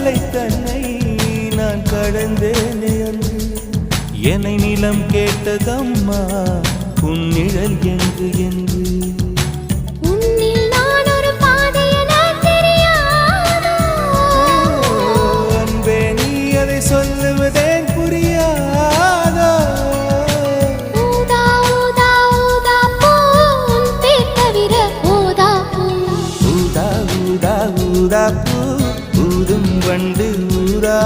எல்லை தன்னை நான் கடந்தேனே அன்று என்னை நிலம் கேட்டதம்மா உன் நிழல் என்று என்று அன்பே நீ அதை சொல்லுவதேன் புரியாதோ ஊதா ஊதா ஊதா பூ ஊதும் வண்டு ஊதா